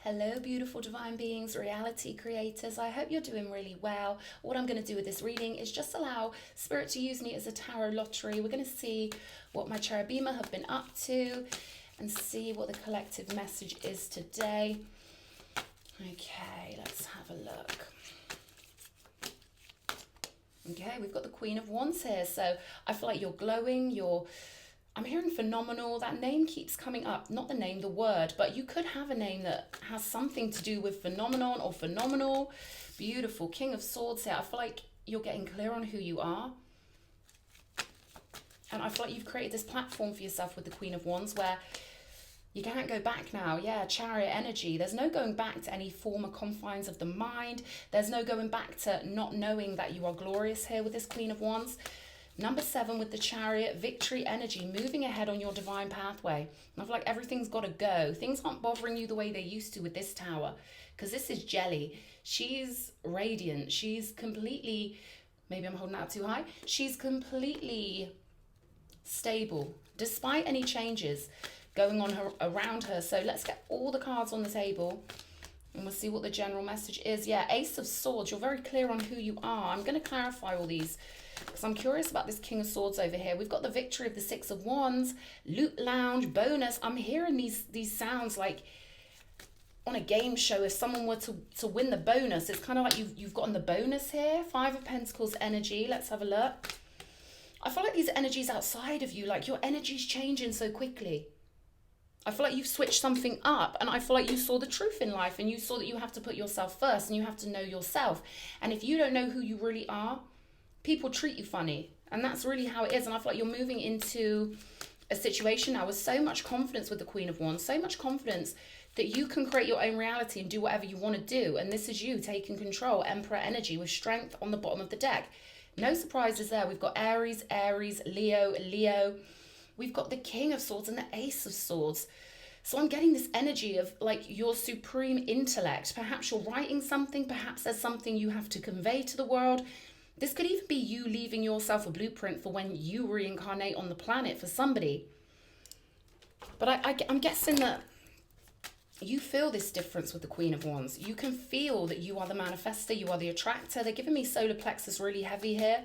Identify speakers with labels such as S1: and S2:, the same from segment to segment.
S1: Hello, beautiful divine beings, reality creators. I hope you're doing really well. What I'm going to do with this reading is just allow Spirit to use me as a tarot lottery. We're going to see what my cherubima have been up to and see what the collective message is today. Okay, let's have a look. Okay, we've got the Queen of Wands here. So I feel like you're glowing, I'm hearing phenomenal. That name keeps coming up. Not the name, the word. But you could have a name that has something to do with phenomenon or phenomenal. Beautiful. King of Swords here. I feel like you're getting clear on who you are. And I feel like you've created this platform for yourself with the Queen of Wands where you can't go back now. Yeah, Chariot energy. There's no going back to any former confines of the mind. There's no going back to not knowing that you are glorious here with this Queen of Wands. Number 7 with the Chariot, victory energy, moving ahead on your divine pathway. And I feel like everything's got to go. Things aren't bothering you the way they used to with this tower. Because this is Jelly. She's radiant. She's completely, maybe I'm holding out too high. She's completely stable, despite any changes going on around her. So let's get all the cards on the table. And we'll see what the general message is. Yeah, Ace of Swords. You're very clear on who you are. I'm going to clarify all these because I'm curious about this King of Swords over here. We've got the victory of the Six of Wands, loot lounge, bonus. I'm hearing these sounds like on a game show. If someone were to win the bonus, it's kind of like you've gotten the bonus here. Five of Pentacles energy. Let's have a look. I feel like these energies outside of you, like your energy's changing so quickly. I feel like you've switched something up, and I feel like you saw the truth in life and you saw that you have to put yourself first and you have to know yourself. And if you don't know who you really are, people treat you funny, and that's really how it is. And I feel like you're moving into a situation now with so much confidence with the Queen of Wands, so much confidence that you can create your own reality and do whatever you want to do. And this is you taking control, Emperor energy with strength on the bottom of the deck. No surprises there. We've got Aries, Leo. We've got the King of Swords and the Ace of Swords. So I'm getting this energy of like your supreme intellect. Perhaps you're writing something. Perhaps there's something you have to convey to the world. This could even be you leaving yourself a blueprint for when you reincarnate on the planet for somebody. But I'm guessing that you feel this difference with the Queen of Wands. You can feel that you are the manifester. You are the attractor. They're giving me solar plexus really heavy here.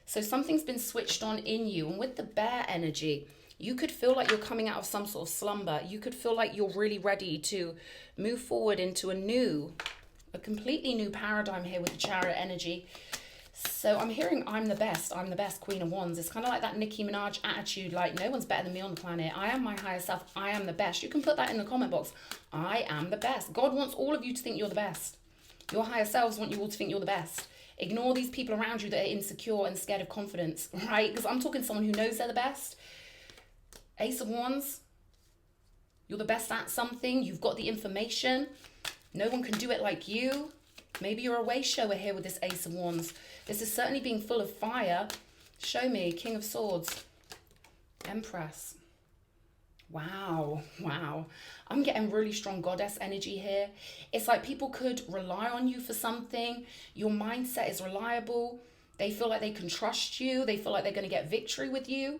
S1: So something's been switched on in you. And with the bear energy, you could feel like you're coming out of some sort of slumber. You could feel like you're really ready to move forward into a completely new paradigm here with the Chariot energy. So I'm hearing I'm the best Queen of Wands. It's kind of like that Nicki Minaj attitude, like no one's better than me on the planet. I am my higher self. I am the best. You can put that in the comment box. I am the best. God wants all of you to think you're the best. Your higher selves want you all to think you're the best. Ignore these people around you that are insecure and scared of confidence, right? Because I'm talking to someone who knows they're the best. Ace of Wands, you're the best at something. You've got the information. No one can do it like you. Maybe you're a way shower here with this Ace of Wands. This is certainly being full of fire. Show me, King of Swords, Empress. Wow. I'm getting really strong goddess energy here. It's like people could rely on you for something. Your mindset is reliable. They feel like they can trust you. They feel like they're going to get victory with you.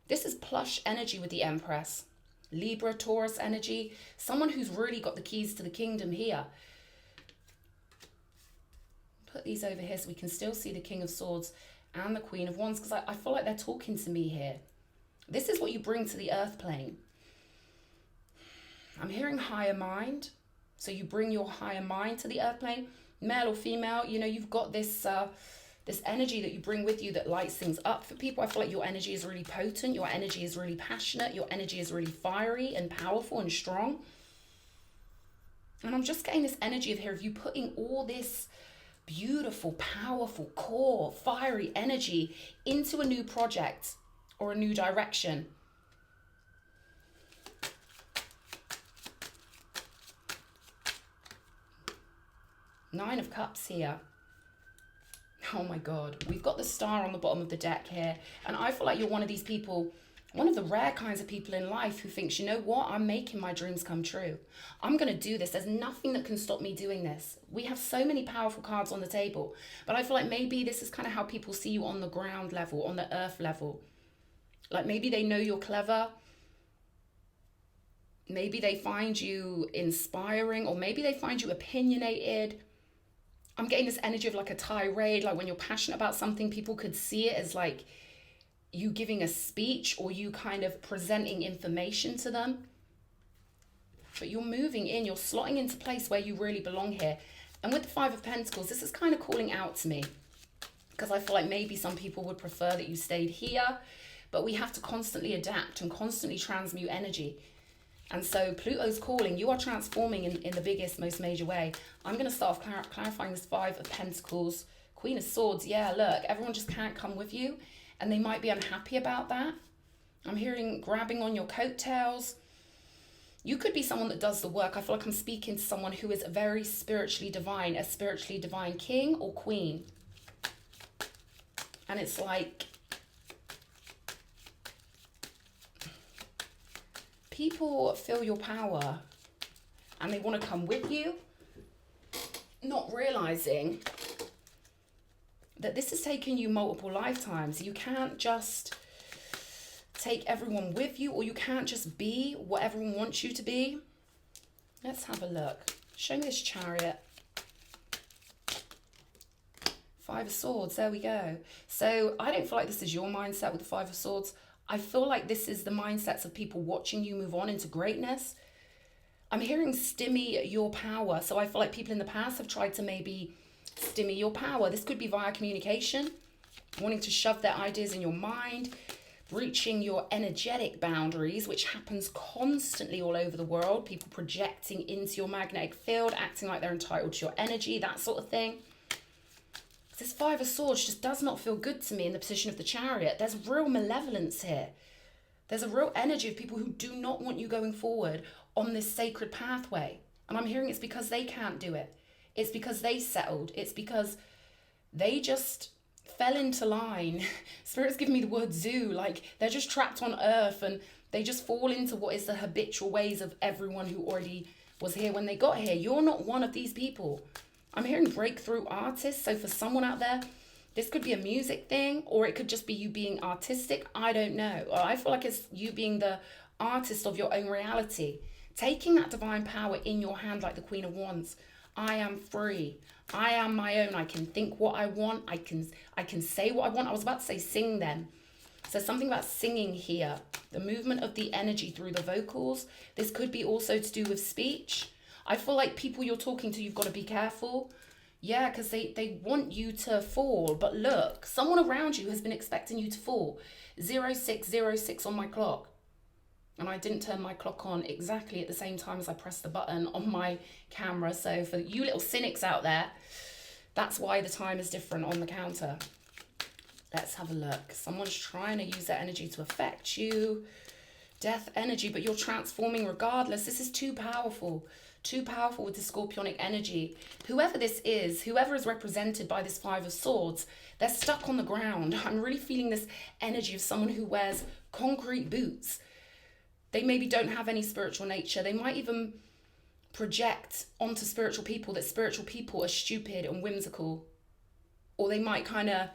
S1: This is plush energy with the Empress. Libra, Taurus energy. Someone who's really got the keys to the kingdom here. Put these over here so we can still see the King of Swords and the Queen of Wands, because I feel like they're talking to me here. This is what you bring to the earth plane. I'm hearing higher mind. So you bring your higher mind to the earth plane, male or female. You know, you've got this this energy that you bring with you that lights things up for people. I feel like your energy is really potent. Your energy is really passionate. Your energy is really fiery and powerful and strong. And I'm just getting this energy of here of you putting all this beautiful, powerful, core, fiery energy into a new project or a new direction. Nine of Cups here. Oh my God. We've got the star on the bottom of the deck here. And I feel like you're one of these people, one of the rare kinds of people in life who thinks, you know what? I'm making my dreams come true. I'm going to do this. There's nothing that can stop me doing this. We have so many powerful cards on the table. But I feel like maybe this is kind of how people see you on the ground level, on the earth level. Like maybe they know you're clever. Maybe they find you inspiring, or maybe they find you opinionated. I'm getting this energy of like a tirade, like when you're passionate about something, people could see it as like you giving a speech or you kind of presenting information to them. But you're moving in, you're slotting into place where you really belong here. And with the Five of Pentacles, this is kind of calling out to me, because I feel like maybe some people would prefer that you stayed here, but we have to constantly adapt and constantly transmute energy. And so Pluto's calling, you are transforming in the biggest, most major way. I'm going to start off clarifying this Five of Pentacles. Queen of Swords, yeah, look, everyone just can't come with you, and they might be unhappy about that. I'm hearing grabbing on your coattails. You could be someone that does the work. I feel like I'm speaking to someone who is very spiritually divine, a spiritually divine king or queen. And it's like people feel your power and they want to come with you, not realizing that this has taken you multiple lifetimes. You can't just take everyone with you, or you can't just be what everyone wants you to be. Let's have a look. Show me this Chariot. Five of Swords, there we go. So I don't feel like this is your mindset with the Five of Swords. I feel like this is the mindsets of people watching you move on into greatness. I'm hearing stimmy your power. So I feel like people in the past have tried to maybe stimmy your power. This could be via communication, wanting to shove their ideas in your mind, breaching your energetic boundaries, which happens constantly all over the world. People projecting into your magnetic field, acting like they're entitled to your energy, that sort of thing. This Five of Swords just does not feel good to me in the position of the Chariot. There's real malevolence here. There's a real energy of people who do not want you going forward on this sacred pathway. And I'm hearing it's because they can't do it. It's because they settled. It's because they just fell into line. Spirit's giving me the word zoo. Like they're just trapped on earth and they just fall into what is the habitual ways of everyone who already was here when they got here. You're not one of these people. I'm hearing breakthrough artists. So for someone out there, this could be a music thing, or it could just be you being artistic. I don't know. Or I feel like it's you being the artist of your own reality. Taking that divine power in your hand like the Queen of Wands. I am free. I am my own. I can think what I want. I can say what I want. I was about to say sing then. So something about singing here. The movement of the energy through the vocals. This could be also to do with speech. I feel like people you're talking to, you've got to be careful. Yeah, because they want you to fall. But look, someone around you has been expecting you to fall. 0606 on my clock. And I didn't turn my clock on exactly at the same time as I pressed the button on my camera. So for you little cynics out there, that's why the time is different on the counter. Let's have a look. Someone's trying to use that energy to affect you. Death energy, but you're transforming regardless. This is too powerful. Too powerful with the scorpionic energy. Whoever this is, whoever is represented by this Five of Swords, they're stuck on the ground. I'm really feeling this energy of someone who wears concrete boots. They maybe don't have any spiritual nature. They might even project onto spiritual people that spiritual people are stupid and whimsical. Or they might kind of...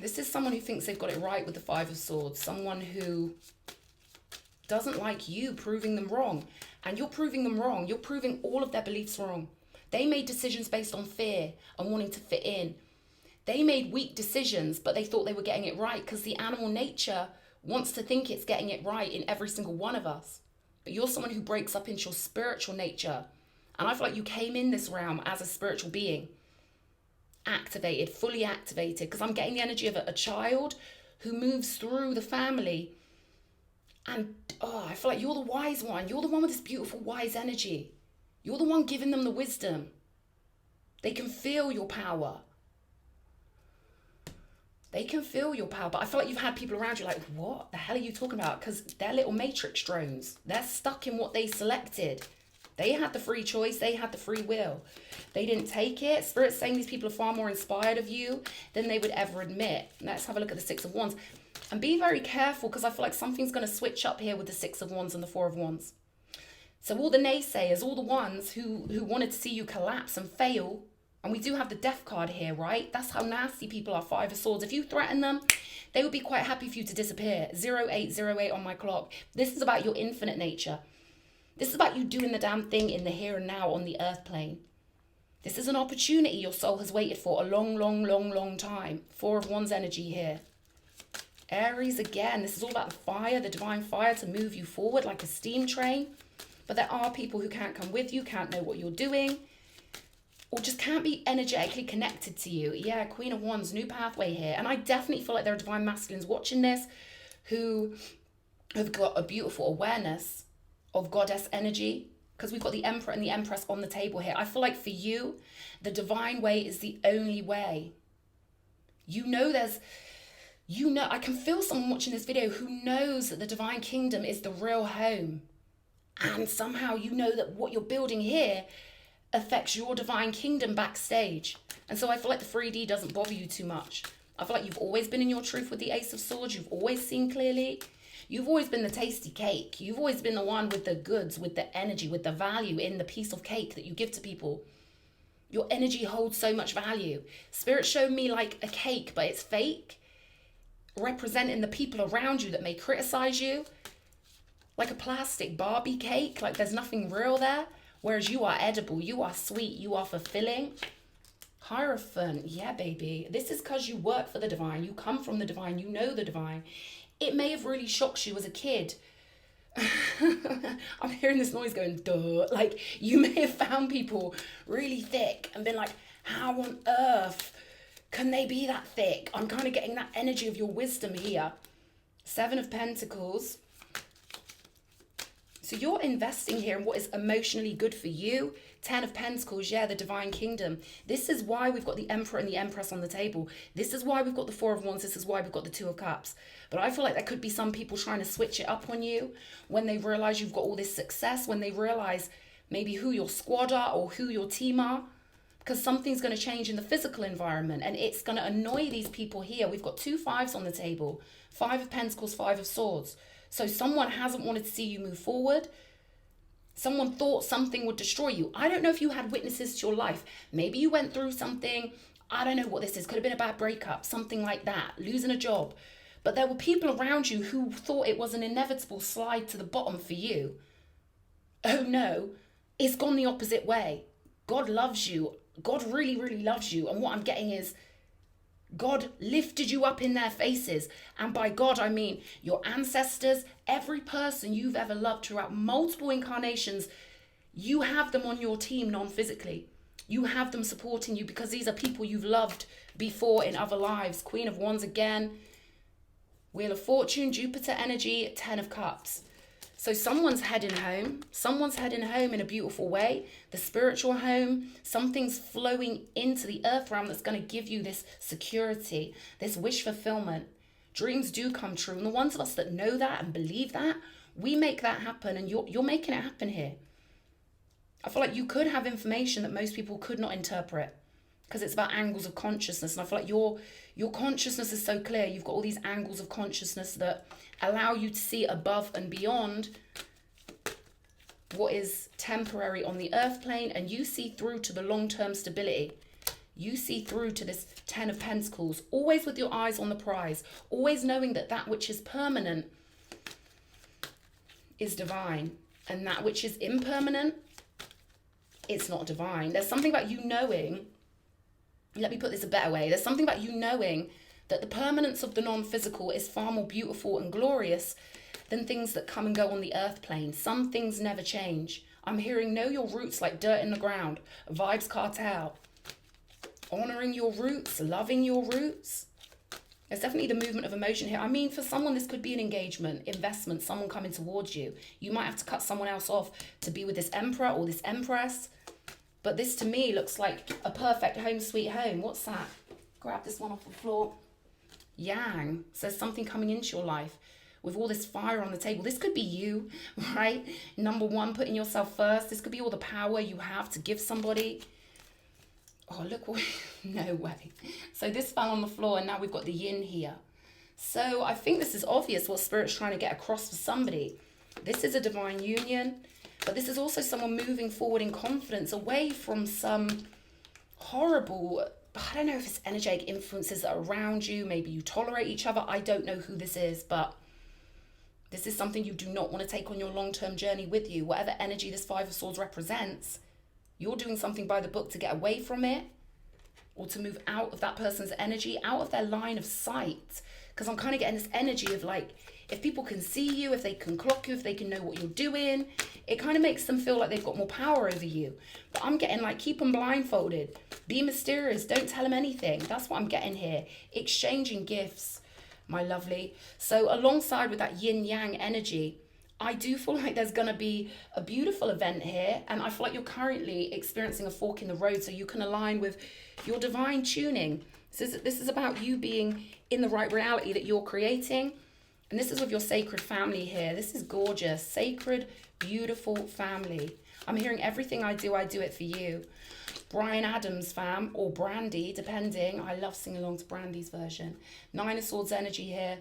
S1: This is someone who thinks they've got it right with the Five of Swords. Someone who doesn't like you proving them wrong. And you're proving them wrong. You're proving all of their beliefs wrong. They made decisions based on fear and wanting to fit in. They made weak decisions, but they thought they were getting it right because the animal nature wants to think it's getting it right in every single one of us. But you're someone who breaks up into your spiritual nature. And I feel like you came in this realm as a spiritual being. Activated, fully activated. Because I'm getting the energy of a child who moves through the family. And I feel like you're the wise one. You're the one with this beautiful, wise energy. You're the one giving them the wisdom. They can feel your power. They can feel your power. But I feel like you've had people around you like, what the hell are you talking about? Because they're little matrix drones. They're stuck in what they selected. They had the free choice. They had the free will. They didn't take it. Spirit's saying these people are far more inspired of you than they would ever admit. Let's have a look at the Six of Wands. And be very careful, because I feel like something's going to switch up here with the Six of Wands and the Four of Wands. So all the naysayers, all the ones who wanted to see you collapse and fail, and we do have the Death card here, right? That's how nasty people are, Five of Swords. If you threaten them, They would be quite happy for you to disappear. 0808 on my clock. This is about your infinite nature. This is about you doing the damn thing in the here and now on the earth plane. This is an opportunity your soul has waited for a long time. 4 of Wands energy here. Aries again, this is all about the fire, the divine fire to move you forward like a steam train. But there are people who can't come with you, can't know what you're doing, or just can't be energetically connected to you. Yeah, Queen of Wands, new pathway here. And I definitely feel like there are divine masculines watching this who have got a beautiful awareness of goddess energy, because we've got the Emperor and the Empress on the table here. I feel like for you, the divine way is the only way. I can feel someone watching this video who knows that the divine kingdom is the real home. And somehow you know that what you're building here affects your divine kingdom backstage. And so I feel like the 3D doesn't bother you too much. I feel like you've always been in your truth with the Ace of Swords. You've always seen clearly. You've always been the tasty cake. You've always been the one with the goods, with the energy, with the value in the piece of cake that you give to people. Your energy holds so much value. Spirit showed me like a cake, but it's fake, representing the people around you that may criticize you. Like a plastic Barbie cake, like there's nothing real there. Whereas you are edible, you are sweet, you are fulfilling. Hierophant, yeah, baby. This is because you work for the divine. You come from the divine. You know the divine. It may have really shocked you as a kid. I'm hearing this noise going, duh. Like, you may have found people really thick and been like, how on earth can they be that thick? I'm kind of getting that energy of your wisdom here. 7 of Pentacles. So you're investing here in what is emotionally good for you. 10 of Pentacles, yeah, the divine kingdom. This is why we've got the Emperor and the Empress on the table. This is why we've got the 4 of Wands. This is why we've got the 2 of Cups. But I feel like there could be some people trying to switch it up on you when they realize you've got all this success, when they realize maybe who your squad are or who your team are, because something's going to change in the physical environment and it's going to annoy these people here. We've got 2 5s on the table. 5 of Pentacles, 5 of Swords. So someone hasn't wanted to see you move forward. Someone thought something would destroy you. I don't know if you had witnesses to your life. Maybe you went through something. I don't know what this is. Could have been a bad breakup, something like that, losing a job. But there were people around you who thought it was an inevitable slide to the bottom for you. Oh no, it's gone the opposite way. God loves you. God really loves you. And what I'm getting is God lifted you up in their faces. And by God, I mean your ancestors, every person you've ever loved throughout multiple incarnations, you have them on your team non-physically. You have them supporting you because these are people you've loved before in other lives. Queen of Wands again. Wheel of Fortune, Jupiter energy, 10 of Cups. So someone's heading home. Someone's heading home in a beautiful way. The spiritual home. Something's flowing into the earth realm that's going to give you this security, this wish fulfillment. Dreams do come true. And the ones of us that know that and believe that, we make that happen. And you're making it happen here. I feel like you could have information that most people could not interpret because it's about angles of consciousness. And I feel like your consciousness is so clear. You've got all these angles of consciousness that allow you to see above and beyond what is temporary on the earth plane, and you see through to the long-term stability. You see through to this 10 of Pentacles, always with your eyes on the prize, always knowing that that which is permanent is divine, and that which is impermanent, it's not divine. There's something about you knowing, let me put this a better way, there's something about you knowing that the permanence of the non-physical is far more beautiful and glorious than things that come and go on the earth plane. Some things never change. I'm hearing know your roots like dirt in the ground. Vibes cartel. Honoring your roots, loving your roots. There's definitely the movement of emotion here. I mean, for someone, this could be an engagement, investment, someone coming towards you. You might have to cut someone else off to be with this Emperor or this Empress. But this to me looks like a perfect home sweet home. What's that? Grab this one off the floor. Yang. So there's something coming into your life with all this fire on the table. This could be you, right? Number 1, putting yourself first. This could be all the power you have to give somebody. Oh, look, no way. So this fell on the floor and now we've got the yin here. So I think this is obvious what Spirit's trying to get across for somebody. This is a divine union, but this is also someone moving forward in confidence away from some horrible I don't know if it's energetic influences that are around you. Maybe you tolerate each other. I don't know who this is, but this is something you do not want to take on your long-term journey with you. Whatever energy this Five of Swords represents, you're doing something by the book to get away from it, or to move out of that person's energy, out of their line of sight. Because I'm kind of getting this energy of like, if people can see you, if they can clock you, if they can know what you're doing, it kind of makes them feel like they've got more power over you. But I'm getting like, keep them blindfolded. Be mysterious. Don't tell them anything. That's what I'm getting here. Exchanging gifts, my lovely. So alongside with that yin yang energy, I do feel like there's going to be a beautiful event here. And I feel like you're currently experiencing a fork in the road, so you can align with your divine tuning. This is about you being in the right reality that you're creating. And this is with your sacred family here. This is gorgeous. Sacred, beautiful family. I'm hearing everything I do it for you. Brian Adams fam, or Brandy, depending. I love singing along to Brandy's version. Nine of Swords energy here.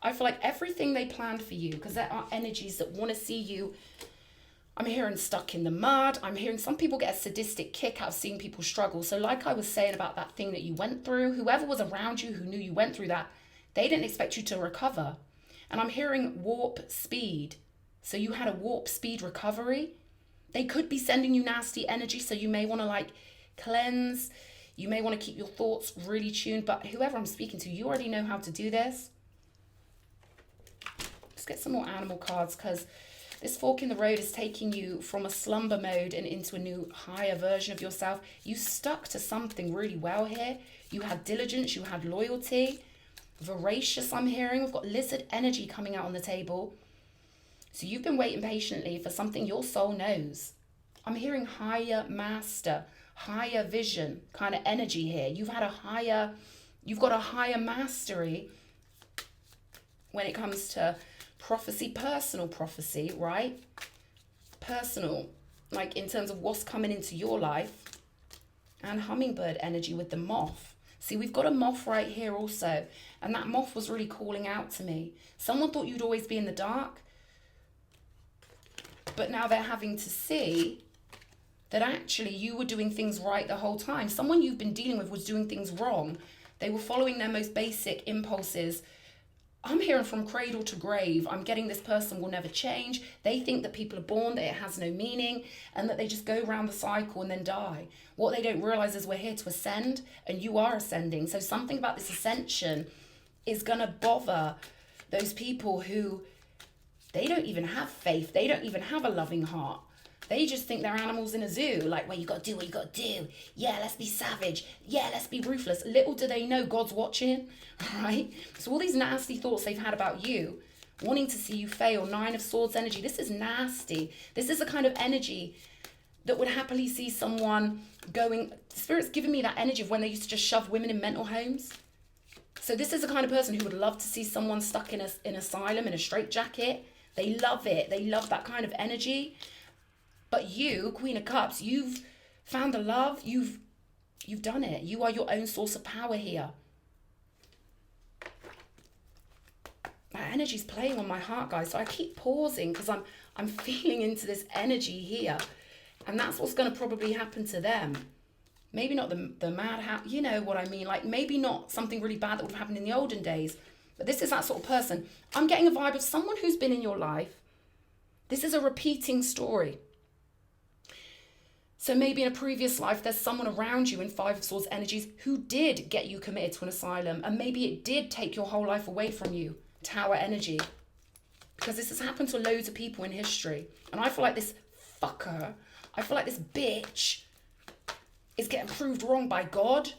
S1: I feel like everything they planned for you, because there are energies that want to see you. I'm hearing stuck in the mud. I'm hearing some people get a sadistic kick out of seeing people struggle. So like I was saying about that thing that you went through, whoever was around you who knew you went through that, they didn't expect you to recover. And I'm hearing warp speed. So you had a warp speed recovery. They could be sending you nasty energy, so you may want to like cleanse. You may want to keep your thoughts really tuned. But whoever I'm speaking to, you already know how to do this. Let's get some more animal cards, because this fork in the road is taking you from a slumber mode and into a new higher version of yourself. You stuck to something really well here. You had diligence, you had loyalty. Voracious, I'm hearing. We've got lizard energy coming out on the table. So you've been waiting patiently for something your soul knows. I'm hearing higher master, higher vision kind of energy here. You've got a higher mastery when it comes to prophecy, personal prophecy, right? Personal, like in terms of what's coming into your life. And hummingbird energy with the moth. See, we've got a moth right here also. And that moth was really calling out to me. Someone thought you'd always be in the dark. But now they're having to see that actually you were doing things right the whole time. Someone you've been dealing with was doing things wrong. They were following their most basic impulses. I'm hearing from cradle to grave. I'm getting this person will never change. They think that people are born, that it has no meaning, and that they just go around the cycle and then die. What they don't realize is we're here to ascend, and you are ascending. So something about this ascension is going to bother those people who, they don't even have faith. They don't even have a loving heart. They just think they're animals in a zoo. Like, well, you got to do what you got to do. Yeah, let's be savage. Yeah, let's be ruthless. Little do they know God's watching, right? So all these nasty thoughts they've had about you, wanting to see you fail. Nine of Swords energy. This is nasty. This is the kind of energy that would happily see someone going. Spirit's giving me that energy of when they used to just shove women in mental homes. So this is the kind of person who would love to see someone stuck in an asylum in a straitjacket. They love it. They love that kind of energy. But you, Queen of Cups, you've found the love. You've done it. You are your own source of power here. That energy's playing on my heart, guys. So I keep pausing because I'm feeling into this energy here. And that's what's going to probably happen to them. Maybe not the mad, you know what I mean? Like maybe not something really bad that would have happened in the olden days. But this is that sort of person. I'm getting a vibe of someone who's been in your life. This is a repeating story. So maybe in a previous life, there's someone around you in Five of Swords energies who did get you committed to an asylum. And maybe it did take your whole life away from you. Tower energy. Because this has happened to loads of people in history. And I feel like this fucker, I feel like this bitch is getting proved wrong by God.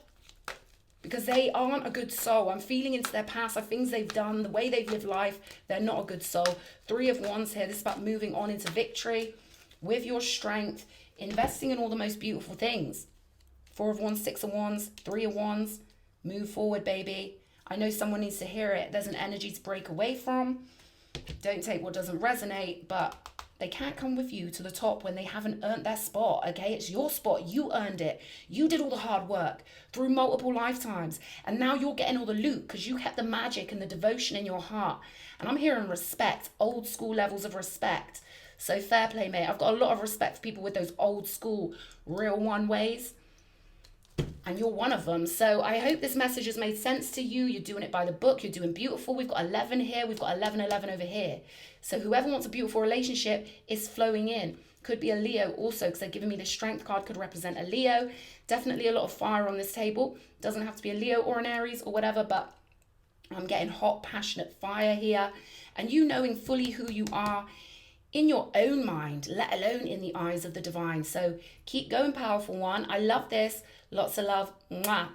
S1: Because they aren't a good soul. I'm feeling into their past, the things they've done, the way they've lived life. They're not a good soul. Three of Wands here. This is about moving on into victory with your strength. Investing in all the most beautiful things. Four of Wands, Six of Wands, Three of Wands. Move forward, baby. I know someone needs to hear it. There's an energy to break away from. Don't take what doesn't resonate, but they can't come with you to the top when they haven't earned their spot, okay? It's your spot. You earned it. You did all the hard work through multiple lifetimes. And now you're getting all the loot because you kept the magic and the devotion in your heart. And I'm hearing respect, old school levels of respect. So fair play, mate. I've got a lot of respect for people with those old school, real one ways. And you're one of them. So I hope this message has made sense to you. You're doing it by the book. You're doing beautiful. We've got 11 here. We've got 11, 11 over here. So whoever wants a beautiful relationship is flowing in. Could be a Leo also, because they're giving me the strength card, could represent a Leo. Definitely a lot of fire on this table. Doesn't have to be a Leo or an Aries or whatever, but I'm getting hot, passionate fire here. And you knowing fully who you are in your own mind, let alone in the eyes of the divine. So keep going, powerful one. I love this. Lots of love. Mwah.